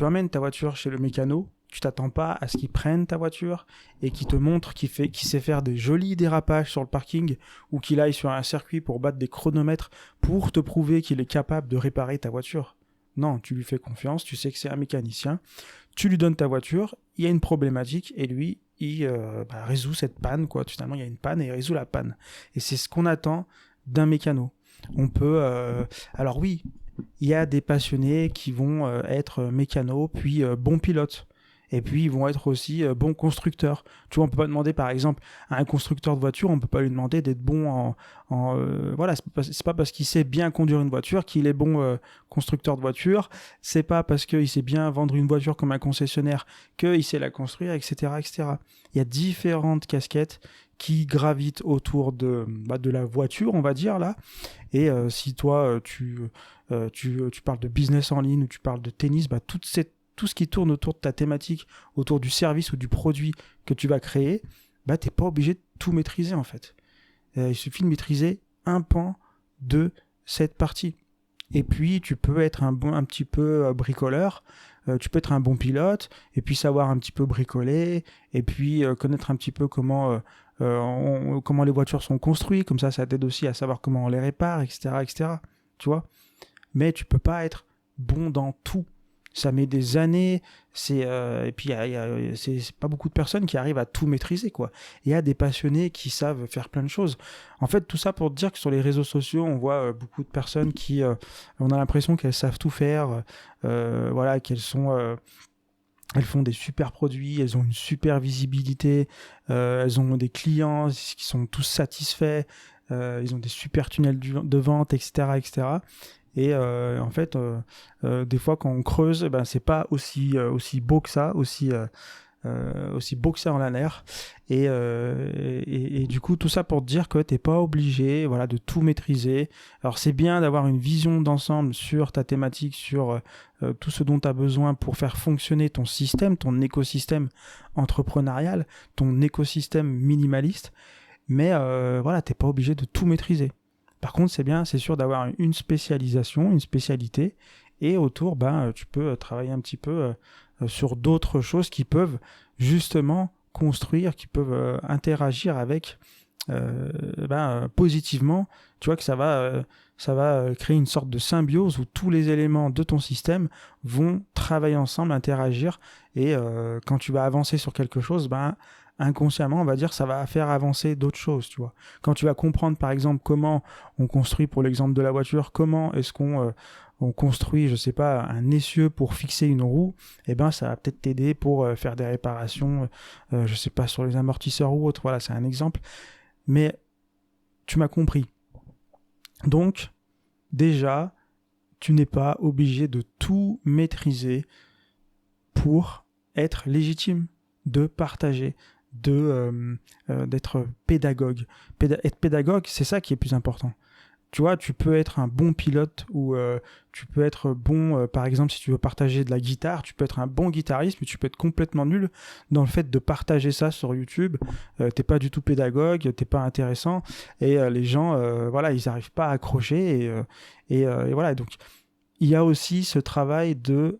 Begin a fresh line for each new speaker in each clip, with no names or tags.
peux amener ta voiture chez le mécano, tu t'attends pas à ce qu'il prenne ta voiture et qu'il te montre qu'il sait faire des jolis dérapages sur le parking ou qu'il aille sur un circuit pour battre des chronomètres pour te prouver qu'il est capable de réparer ta voiture. Non, tu lui fais confiance, tu sais que c'est un mécanicien, tu lui donnes ta voiture, il y a une problématique et lui, il résout cette panne, quoi. Finalement, il y a une panne et il résout la panne. Et c'est ce qu'on attend d'un mécano. On peut... Alors oui, il y a des passionnés qui vont être mécanos, puis bons pilotes. Et puis, ils vont être aussi bons constructeurs. Tu vois, on peut pas demander, par exemple, à un constructeur de voiture, on peut pas lui demander d'être bon voilà, c'est pas parce qu'il sait bien conduire une voiture qu'il est bon constructeur de voiture. C'est pas parce qu'il sait bien vendre une voiture comme un concessionnaire qu'il sait la construire, etc., etc. Il y a différentes casquettes qui gravitent autour de la voiture, on va dire, là. Et si toi, tu parles de business en ligne ou tu parles de tennis, tout ce qui tourne autour de ta thématique, autour du service ou du produit que tu vas créer, t'es pas obligé de tout maîtriser en fait. Il suffit de maîtriser un pan de cette partie. Et puis tu peux être un petit peu bricoleur, tu peux être un bon pilote, et puis savoir un petit peu bricoler, et puis connaître un petit peu comment les voitures sont construites, comme ça t'aide aussi à savoir comment on les répare, etc., etc. Tu vois ? Mais tu peux pas être bon dans tout. Ça met des années, et puis c'est pas beaucoup de personnes qui arrivent à tout maîtriser, quoi. Il y a des passionnés qui savent faire plein de choses. En fait, tout ça pour te dire que sur les réseaux sociaux, on voit beaucoup de personnes qui, on a l'impression qu'elles savent tout faire, qu'elles sont... elles font des super produits, elles ont une super visibilité, elles ont des clients qui sont tous satisfaits, ils ont des super tunnels de vente, etc., etc. Et en fait, des fois, quand on creuse, c'est pas aussi beau que ça, aussi beau que ça en a l'air. Et du coup, tout ça pour te dire que t'es pas obligé, de tout maîtriser. Alors, c'est bien d'avoir une vision d'ensemble sur ta thématique, sur tout ce dont tu as besoin pour faire fonctionner ton système, ton écosystème entrepreneurial, ton écosystème minimaliste. Mais t'es pas obligé de tout maîtriser. Par contre, c'est sûr d'avoir une spécialisation, une spécialité, et autour, tu peux travailler un petit peu sur d'autres choses qui peuvent justement construire, qui peuvent interagir avec positivement. Tu vois que ça va créer une sorte de symbiose où tous les éléments de ton système vont travailler ensemble, interagir, et quand tu vas avancer sur quelque chose, inconsciemment, on va dire, ça va faire avancer d'autres choses, tu vois. Quand tu vas comprendre, par exemple, comment on construit, pour l'exemple de la voiture, comment est-ce qu'on construit, je sais pas, un essieu pour fixer une roue, ça va peut-être t'aider pour faire des réparations, je sais pas, sur les amortisseurs ou autre. Voilà, c'est un exemple. Mais tu m'as compris. Donc, déjà, tu n'es pas obligé de tout maîtriser pour être légitime, de partager, d'être pédagogue. Être pédagogue, c'est ça qui est plus important. Tu vois, tu peux être un bon pilote ou tu peux être bon, par exemple, si tu veux partager de la guitare, tu peux être un bon guitariste, mais tu peux être complètement nul dans le fait de partager ça sur YouTube. T'es pas du tout pédagogue, t'es pas intéressant, et les gens, ils n'arrivent pas à accrocher, et voilà, donc... Il y a aussi ce travail de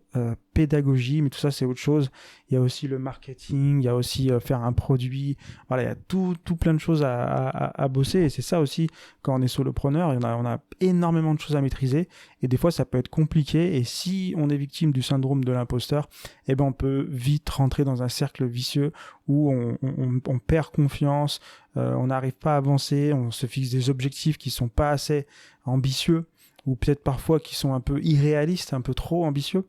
pédagogie, mais tout ça c'est autre chose. Il y a aussi le marketing, il y a aussi faire un produit. Voilà, il y a tout plein de choses à bosser, et c'est ça aussi quand on est solopreneur, on a énormément de choses à maîtriser, et des fois ça peut être compliqué, et si on est victime du syndrome de l'imposteur, on peut vite rentrer dans un cercle vicieux où on perd confiance, on n'arrive pas à avancer, on se fixe des objectifs qui sont pas assez ambitieux, ou peut-être parfois qui sont un peu irréalistes, un peu trop ambitieux,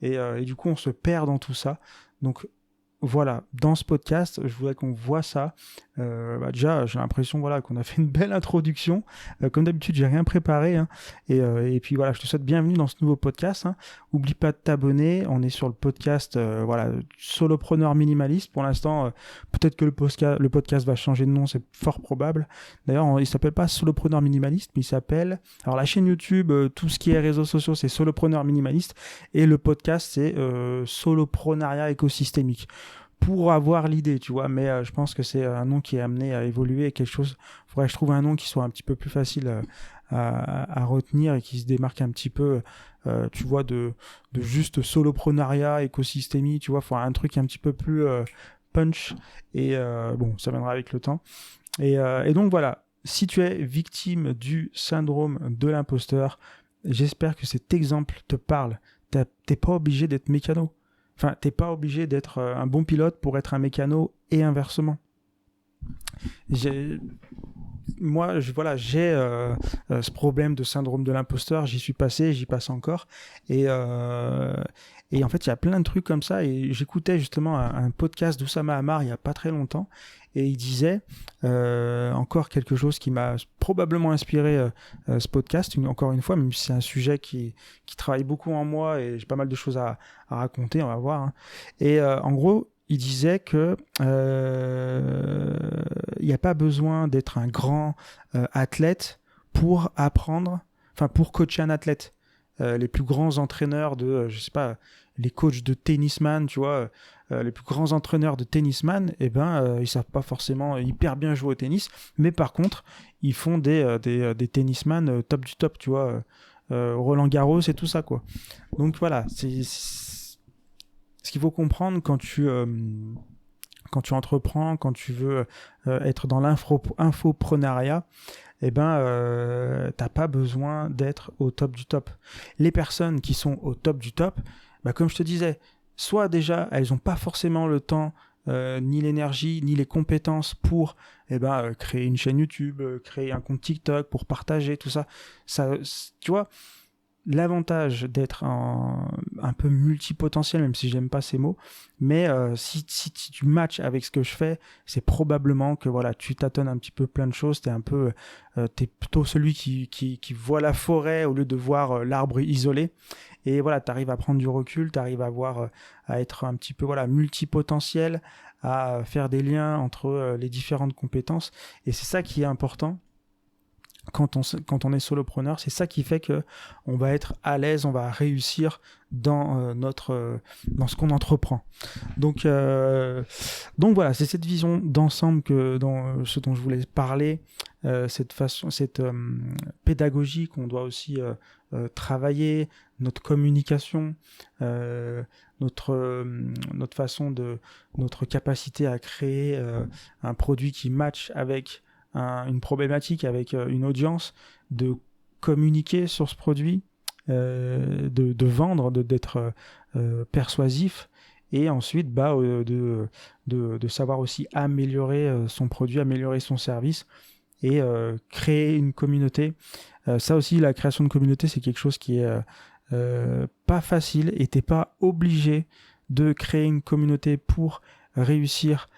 et du coup on se perd dans tout ça. Donc voilà, dans ce podcast, je voudrais qu'on voit ça. Déjà, j'ai l'impression qu'on a fait une belle introduction. Comme d'habitude, j'ai rien préparé, hein. Et puis voilà, je te souhaite bienvenue dans ce nouveau podcast, hein. Oublie pas de t'abonner. On est sur le podcast Solopreneur Minimaliste. Pour l'instant, peut-être que le podcast va changer de nom, c'est fort probable. D'ailleurs, il s'appelle pas Solopreneur Minimaliste, mais il s'appelle... Alors la chaîne YouTube, tout ce qui est réseaux sociaux, c'est Solopreneur Minimaliste. Et le podcast, c'est Soloprenariat écosystémique. pour avoir l'idée, tu vois. Mais je pense que c'est un nom qui est amené à évoluer, quelque chose. Faudrait que je trouve un nom qui soit un petit peu plus facile à retenir et qui se démarque un petit peu, tu vois, de juste soloprenariat, écosystémie, tu vois. Faudrait un truc un petit peu plus punch. Et bon, ça viendra avec le temps. Et donc voilà. Si tu es victime du syndrome de l'imposteur, j'espère que cet exemple te parle. T'es pas obligé d'être mécano. Enfin, t'es pas obligé d'être un bon pilote pour être un mécano et inversement. Moi, j'ai ce problème de syndrome de l'imposteur. J'y suis passé, j'y passe encore. Et en fait, il y a plein de trucs comme ça. Et j'écoutais justement un podcast d'Oussama Ammar il n'y a pas très longtemps. Et il disait encore quelque chose qui m'a probablement inspiré ce podcast, encore une fois, même si c'est un sujet qui travaille beaucoup en moi et j'ai pas mal de choses à raconter, on va voir. Hein. Et en gros, il disait que il n'y a pas besoin d'être un grand athlète pour apprendre, enfin pour coacher un athlète. Les plus grands entraîneurs de, je sais pas, les coachs de tennisman, tu vois, les plus grands entraîneurs de tennisman, eh ben, ils savent pas forcément hyper bien jouer au tennis, mais par contre, ils font des tennisman top du top, tu vois, Roland Garros et tout ça, quoi. Donc voilà, c'est ce qu'il faut comprendre quand tu entreprends, quand tu veux être dans l'infoprenariat, eh ben, t'as pas besoin d'être au top du top. Les personnes qui sont au top du top, bah, comme je te disais, soit déjà, elles n'ont pas forcément le temps, ni l'énergie, ni les compétences pour créer une chaîne YouTube, créer un compte TikTok, pour partager tout ça. Tu vois, l'avantage d'être un peu multipotentiel, même si j'aime pas ces mots, mais si tu matches avec ce que je fais, c'est probablement que voilà, tu tâtonnes un petit peu plein de choses, t'es plutôt celui qui voit la forêt au lieu de voir l'arbre isolé, et voilà, t'arrives à prendre du recul, t'arrives à être un petit peu voilà, multipotentiel, à faire des liens entre les différentes compétences, et c'est ça qui est important. Quand on est solopreneur, c'est ça qui fait que on va être à l'aise, on va réussir dans dans ce qu'on entreprend. Donc voilà, c'est cette vision d'ensemble dans ce dont je voulais parler, cette pédagogie qu'on doit aussi travailler, notre communication, notre façon notre capacité à créer un produit qui match avec une problématique, avec une audience, de communiquer sur ce produit, de vendre, d'être persuasif, et ensuite de savoir aussi améliorer son produit, améliorer son service, et créer une communauté. Ça aussi, la création de communauté, c'est quelque chose qui est pas facile, et t'es pas obligé de créer une communauté pour réussir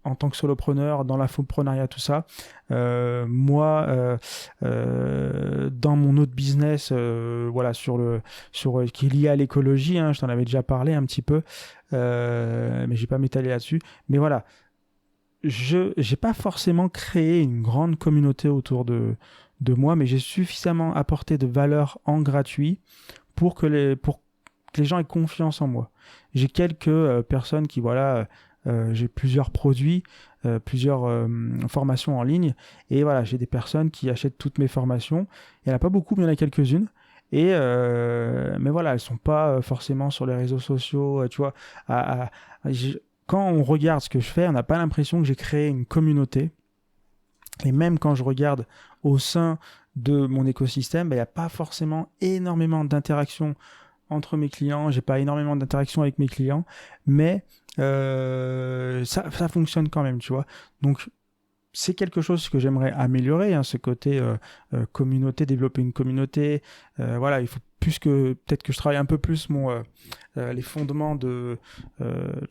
en tant que solopreneur, dans l'infoprenariat, tout ça. Moi, dans mon autre business, voilà, qui est lié à l'écologie, hein, je t'en avais déjà parlé un petit peu, mais j'ai pas m'étaler là-dessus. Mais voilà, j'ai pas forcément créé une grande communauté autour de moi, mais j'ai suffisamment apporté de valeur en gratuit pour que les gens aient confiance en moi. J'ai quelques personnes qui, voilà, j'ai plusieurs produits, plusieurs formations en ligne, et voilà, j'ai des personnes qui achètent toutes mes formations. Il n'y en a pas beaucoup, mais il y en a quelques-unes. Mais voilà, elles sont pas forcément sur les réseaux sociaux, tu vois. Quand on regarde ce que je fais, on n'a pas l'impression que j'ai créé une communauté. Et même quand je regarde au sein de mon écosystème, il n'y a pas forcément énormément d'interactions entre mes clients, j'ai pas énormément d'interactions avec mes clients, mais ça fonctionne quand même, tu vois. Donc c'est quelque chose que j'aimerais améliorer, hein, ce côté communauté, développer une communauté. Voilà, il faut peut-être que je travaille un peu plus les fondements tu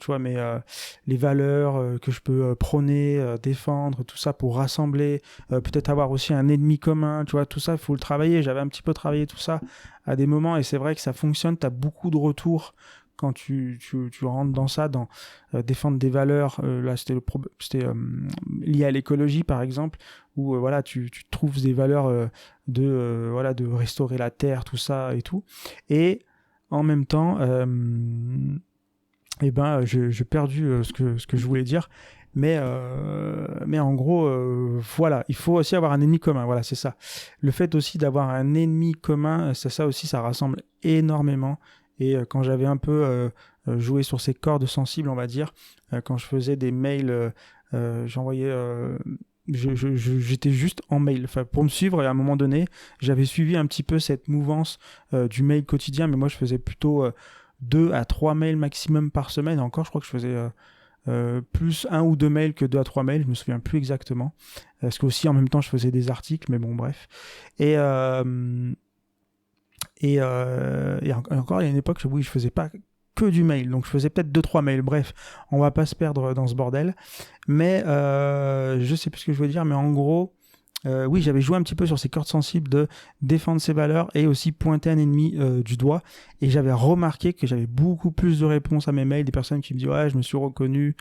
vois, les valeurs que je peux prôner, défendre, tout ça pour rassembler, peut-être avoir aussi un ennemi commun, tu vois, tout ça, il faut le travailler. J'avais un petit peu travaillé tout ça à des moments, et c'est vrai que ça fonctionne, tu as beaucoup de retours quand tu rentres dans ça, dans défendre des valeurs. Là, c'était lié à l'écologie, par exemple, où voilà, tu trouves des valeurs de restaurer la terre, tout ça et tout. Et en même temps, et ben j'ai perdu ce que je voulais dire. Mais en gros, voilà, il faut aussi avoir un ennemi commun. Voilà, c'est ça. Le fait aussi d'avoir un ennemi commun, ça aussi, ça rassemble énormément. Et quand j'avais un peu joué sur ces cordes sensibles, on va dire, quand je faisais des mails, j'envoyais. J'étais juste en mail, enfin, pour me suivre, et à un moment donné, j'avais suivi un petit peu cette mouvance du mail quotidien, mais moi je faisais plutôt 2 à 3 mails maximum par semaine. Et encore, je crois que je faisais plus 1 ou 2 mails que 2 à 3 mails, je me souviens plus exactement. Parce que aussi en même temps je faisais des articles, mais bon bref. Et, encore il y a une époque où je faisais pas que du mail, donc je faisais peut-être 2 3 mails. Bref, on va pas se perdre dans ce bordel. Mais je sais plus ce que je veux dire, mais en gros, oui, j'avais joué un petit peu sur ces cordes sensibles de défendre ses valeurs et aussi pointer un ennemi du doigt. Et j'avais remarqué que j'avais beaucoup plus de réponses à mes mails, des personnes qui me disent ouais, je me suis reconnu,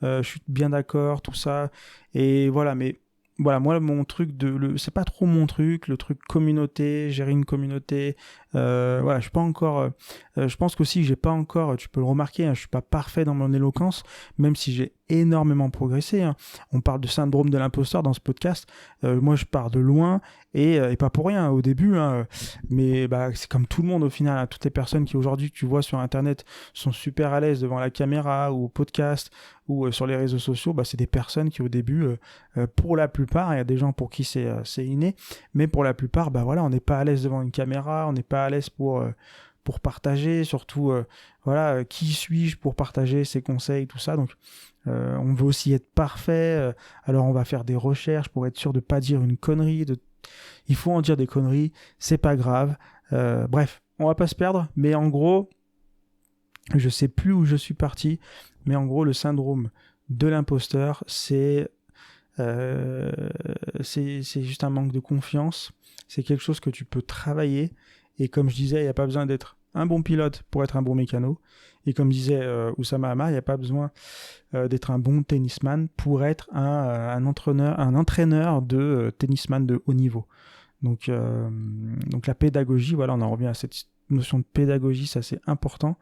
je suis bien d'accord, tout ça. Et voilà, mais voilà, moi, mon truc c'est pas trop mon truc, le truc communauté, gérer une communauté. Voilà, je suis pas encore. Je pense qu'aussi, j'ai pas encore. Tu peux le remarquer, hein, je suis pas parfait dans mon éloquence, même si j'ai énormément progressé. Hein. On parle de syndrome de l'imposteur dans ce podcast. Moi, je pars de loin et pas pour rien au début. Hein, mais bah, c'est comme tout le monde au final. Hein, toutes les personnes qui aujourd'hui que tu vois sur Internet sont super à l'aise devant la caméra ou au podcast ou sur les réseaux sociaux. Bah, c'est des personnes qui au début, pour la plupart, il y a des gens pour qui c'est inné, mais pour la plupart, bah voilà, on n'est pas à l'aise devant une caméra, on n'est pas à l'aise pour partager, surtout voilà, qui suis-je pour partager ses conseils, tout ça. Donc on veut aussi être parfait, alors on va faire des recherches pour être sûr de pas dire une connerie. Il faut en dire des conneries, c'est pas grave. Bref, on va pas se perdre, mais en gros, je sais plus où je suis parti, mais en gros, le syndrome de l'imposteur, c'est juste un manque de confiance. C'est quelque chose que tu peux travailler. Et comme je disais, il n'y a pas besoin d'être un bon pilote pour être un bon mécano. Et comme disait Oussama Hamar, il n'y a pas besoin d'être un bon tennisman pour être un entraîneur de tennisman de haut niveau. Donc la pédagogie, voilà, on en revient à cette notion de pédagogie, ça c'est important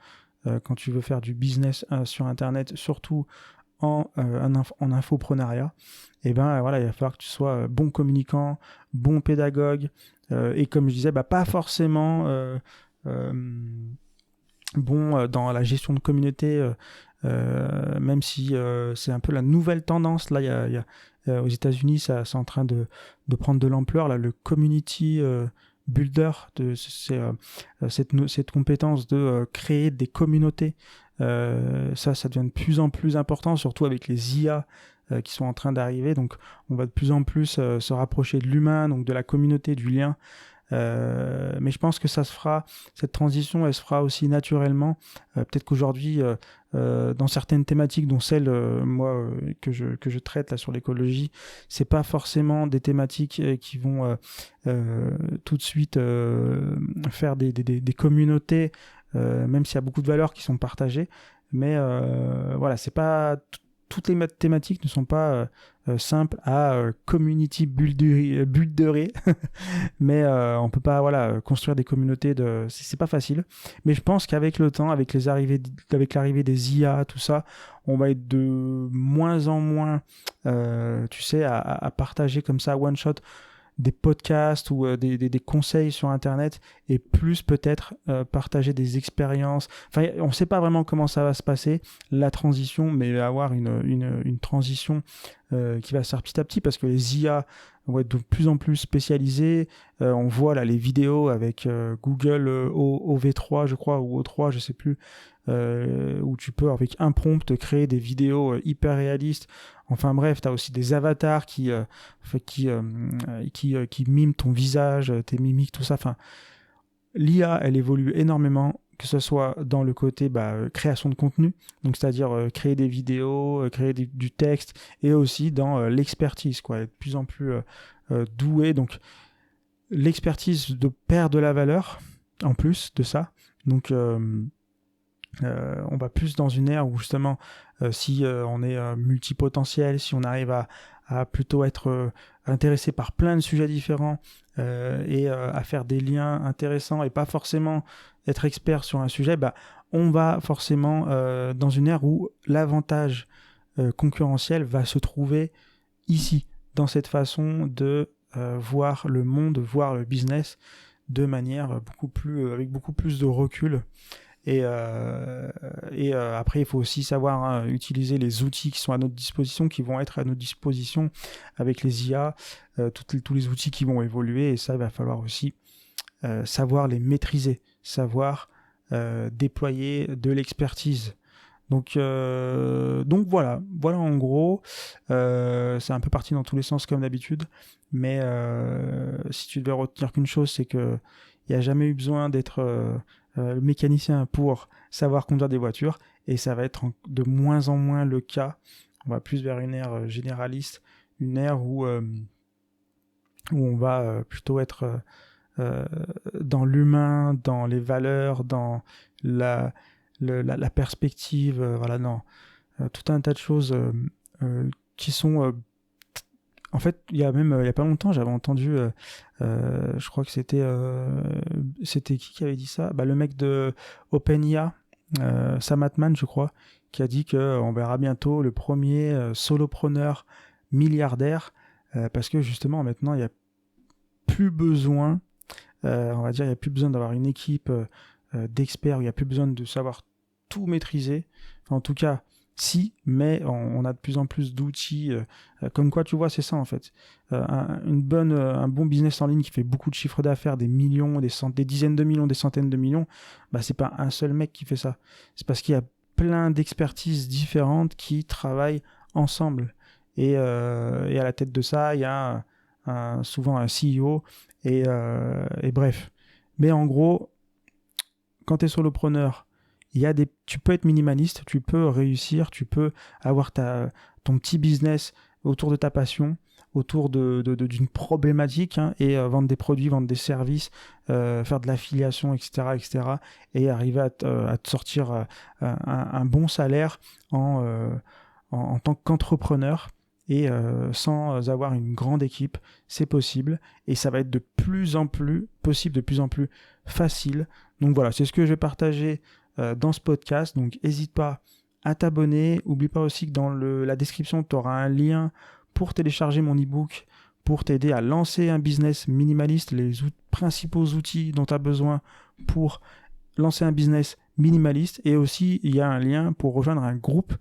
quand tu veux faire du business sur Internet, surtout en infoprenariat. Et ben voilà, il va falloir que tu sois bon communicant, bon pédagogue, et comme je disais, bah, pas forcément bon dans la gestion de communauté, même si c'est un peu la nouvelle tendance. Là, il y a aux États-Unis, c'est en train de prendre de l'ampleur. Là, le community builder, c'est cette compétence de créer des communautés. Ça devient de plus en plus important, surtout avec les IA qui sont en train d'arriver. Donc, on va de plus en plus se rapprocher de l'humain, donc de la communauté, du lien. Mais je pense que cette transition, elle se fera aussi naturellement. Peut-être qu'aujourd'hui, dans certaines thématiques, dont celle moi que je traite là sur l'écologie, c'est pas forcément des thématiques qui vont tout de suite faire des communautés, même s'il y a beaucoup de valeurs qui sont partagées. Mais voilà, c'est pas toutes les thématiques ne sont pas simples à community builderer, mais on peut pas construire des communautés c'est pas facile. Mais je pense qu'avec le temps, avec l'arrivée des IA, tout ça, on va être de moins en moins, tu sais, à partager comme ça one shot des podcasts ou des conseils sur Internet, et plus peut-être partager des expériences. Enfin, on ne sait pas vraiment comment ça va se passer, la transition, mais il va y avoir une transition qui va se faire petit à petit, parce que les IA vont être de plus en plus spécialisées. On voit là les vidéos avec Google OV3, je crois, ou O3, je ne sais plus, où tu peux, avec un prompt, créer des vidéos hyper réalistes. Enfin bref, tu as aussi des avatars qui miment ton visage, tes mimiques, tout ça. Enfin, l'IA, elle évolue énormément, que ce soit dans le côté création de contenu, donc c'est-à-dire créer des vidéos, créer du texte, et aussi dans l'expertise, quoi, être de plus en plus doué. Donc l'expertise perd de la valeur en plus de ça. Donc on va plus dans une ère où justement si on est multipotentiel, si on arrive à plutôt être intéressé par plein de sujets différents et à faire des liens intéressants, et pas forcément être expert sur un sujet, on va forcément dans une ère où l'avantage concurrentiel va se trouver ici, dans cette façon de voir le monde, voir le business de manière avec beaucoup plus de recul. Et après, il faut aussi savoir utiliser les outils qui sont à notre disposition, qui vont être à notre disposition avec les IA, tous les outils qui vont évoluer. Et ça, il va falloir aussi savoir les maîtriser, savoir déployer de l'expertise. Donc voilà en gros. C'est un peu parti dans tous les sens comme d'habitude. Mais si tu devais retenir qu'une chose, c'est qu'il n'y a jamais eu besoin d'être le mécanicien pour savoir conduire des voitures, et ça va être de moins en moins le cas. On va plus vers une ère généraliste, une ère où on va plutôt être dans l'humain, dans les valeurs, dans la perspective, voilà, dans tout un tas de choses qui sont... En fait, il y a pas longtemps, j'avais entendu, je crois que c'était qui avait dit ça? Le mec de OpenIA, Sam Altman, je crois, qui a dit qu'on verra bientôt le premier solopreneur milliardaire, parce que justement, maintenant, il n'y a plus besoin, on va dire, il n'y a plus besoin d'avoir une équipe d'experts, il n'y a plus besoin de savoir tout maîtriser. Enfin, en tout cas, si, mais on a de plus en plus d'outils, comme quoi, tu vois, c'est ça en fait. Un bon business en ligne qui fait beaucoup de chiffres d'affaires, des millions, des dizaines de millions, des centaines de millions, c'est pas un seul mec qui fait ça. C'est parce qu'il y a plein d'expertises différentes qui travaillent ensemble. Et à la tête de ça, il y a souvent un CEO, et bref. Mais en gros, quand tu es solopreneur, tu peux être minimaliste, tu peux réussir, tu peux avoir ton petit business autour de ta passion, autour d'une problématique, et vendre des produits, vendre des services, faire de l'affiliation, etc., et arriver à te sortir un bon salaire en tant qu'entrepreneur, et sans avoir une grande équipe. C'est possible, et ça va être de plus en plus possible, de plus en plus facile. Donc voilà, c'est ce que je vais partager dans ce podcast. Donc n'hésite pas à t'abonner. N'oublie pas aussi que dans la description, tu auras un lien pour télécharger mon e-book, pour t'aider à lancer un business minimaliste, les principaux outils dont tu as besoin pour lancer un business minimaliste. Et aussi, il y a un lien pour rejoindre un groupe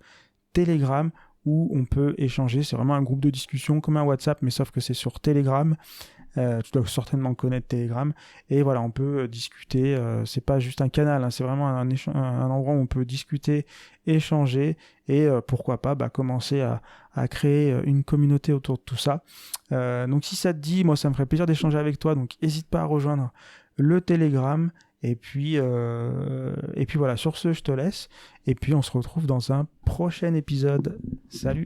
Telegram où on peut échanger. C'est vraiment un groupe de discussion comme un WhatsApp, mais sauf que c'est sur Telegram. Tu dois certainement connaître Telegram, et voilà, on peut discuter, c'est pas juste un canal, c'est vraiment un endroit où on peut discuter, échanger, et pourquoi pas commencer à créer une communauté autour de tout ça. Donc si ça te dit, moi ça me ferait plaisir d'échanger avec toi, donc n'hésite pas à rejoindre le Telegram, et puis voilà, sur ce je te laisse, et puis on se retrouve dans un prochain épisode. Salut.